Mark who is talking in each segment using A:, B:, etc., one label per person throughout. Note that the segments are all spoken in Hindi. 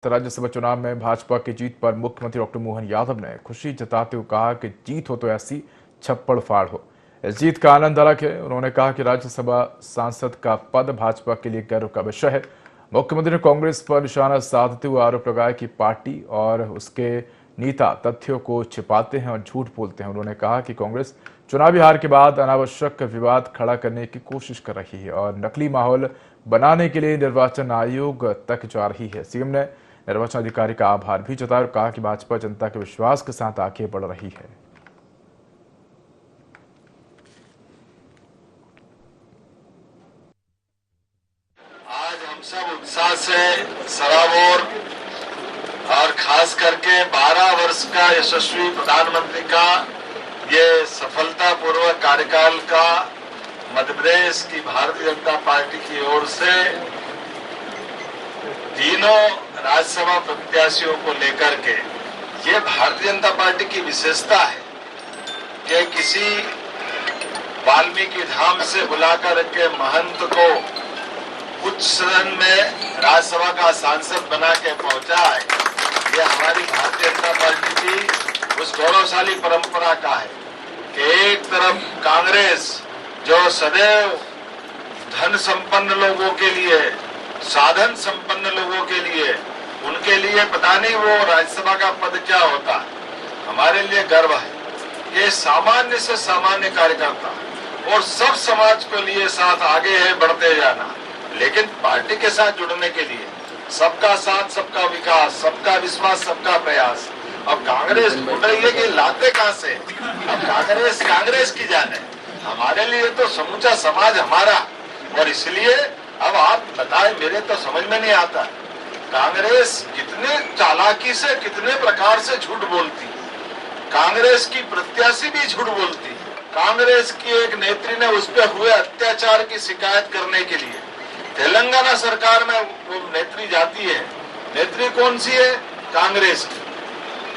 A: राज्यसभा चुनाव में भाजपा की जीत पर मुख्यमंत्री डॉक्टर मोहन यादव ने खुशी जताते हुए कहा कि जीत हो तो ऐसी छप्पड़ फाड़ हो। इस जीत का आनंद अलग है। उन्होंने कहा कि राज्यसभा सांसद का पद भाजपा के लिए गर्व का विषय है। मुख्यमंत्री ने कांग्रेस पर निशाना साधते हुए आरोप लगाया कि पार्टी और उसके नेता तथ्यों को छिपाते हैं और झूठ बोलते हैं। उन्होंने कहा कि कांग्रेस चुनावी हार के बाद अनावश्यक विवाद खड़ा करने की कोशिश कर रही है और नकली माहौल बनाने के लिए निर्वाचन आयोग तक जा रही है। सीएम ने निर्वाचन अधिकारी का आभार भी जताया और कहा कि भाजपा जनता के विश्वास के साथ आगे बढ़ रही है।
B: आज हम सब उत्साह से सराबोर और खास करके 12 वर्ष का यशस्वी प्रधानमंत्री का ये सफलतापूर्वक कार्यकाल का मध्य प्रदेश की भारतीय जनता पार्टी की ओर से तीनों राज्यसभा प्रत्याशियों को लेकर के ये भारतीय जनता पार्टी की विशेषता है कि किसी वाल्मीकि धाम से बुलाकर के महंत को उच्च सदन में राज्यसभा का सांसद बना के पहुंचा है। ये हमारी भारतीय जनता पार्टी की उस गौरवशाली परंपरा का है कि एक तरफ कांग्रेस जो सदैव धन संपन्न लोगों के लिए, साधन संपन्न लोगों के लिए, उनके लिए पता नहीं वो राज्यसभा का पद क्या होता है, हमारे लिए गर्व है। ये सामान्य से सामान्य कार्यकर्ता और सब समाज के लिए साथ आगे है बढ़ते जाना, लेकिन पार्टी के साथ जुड़ने के लिए सबका साथ, सबका विकास, सबका विश्वास, सबका प्रयास। अब कांग्रेस ढूंढ रही है कि लाते कहां से, अब कांग्रेस की जान है। हमारे लिए तो समूचा समाज हमारा, और इसलिए अब आप बताएं, मेरे तो समझ में नहीं आता कांग्रेस कितने चालाकी से, कितने प्रकार से झूठ बोलती है। कांग्रेस की प्रत्याशी भी झूठ बोलती है। कांग्रेस की एक नेत्री ने उस पर हुए अत्याचार की शिकायत करने के लिए तेलंगाना सरकार में वो नेत्री जाती है। नेत्री कौन सी है? कांग्रेस की।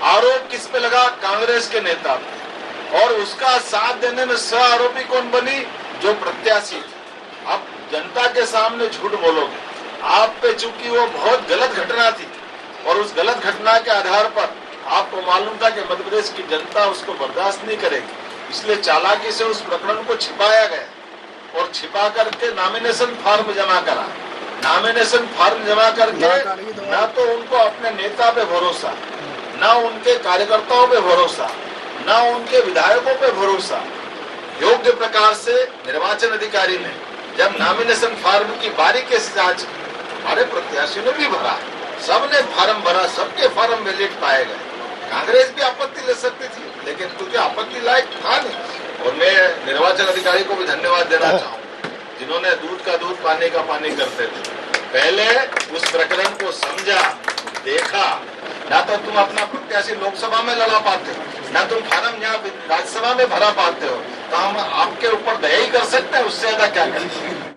B: आरोप किस पे लगा? कांग्रेस के नेता पे। और उसका साथ देने में सह आरोपी कौन बनी? जो प्रत्याशी थी। अब जनता के सामने झूठ बोलोगे आप पे, चूंकि वो बहुत गलत घटना थी और उस गलत घटना के आधार पर आपको मालूम था कि मध्य प्रदेश की जनता उसको बर्दाश्त नहीं करेगी, इसलिए चालाकी से उस प्रकरण को छिपाया गया और छिपा करके नॉमिनेशन फॉर्म जमा करा। नॉमिनेशन फॉर्म जमा करके न तो उनको अपने नेता पे भरोसा, न उनके कार्यकर्ताओं पे भरोसा, न उनके विधायकों पे भरोसा। योग्य प्रकार से निर्वाचन अधिकारी ने जब नॉमिनेशन फॉर्म की बारीकी से जांच, हमारे प्रत्याशियों ने भी भरा, सबने फॉर्म भरा, सबके फॉर्म वैलिड पाए गए। कांग्रेस भी आपत्ति ले सकती थी, लेकिन क्योंकि आपत्ति लायक था नहीं। और मैं निर्वाचन अधिकारी को भी धन्यवाद देना चाहूँ जिन्होंने दूध का दूध, पानी का पानी करते थे। पहले उस प्रकरण को समझा, देखा। ना तो तुम अपना प्रत्याशी लोकसभा में लड़ा पाते हो, ना तुम फार्म यहाँ राज्यसभा में भरा पाते हो, तो हम आपके ऊपर दया ही कर सकते हैं, उससे ज्यादा क्या करें।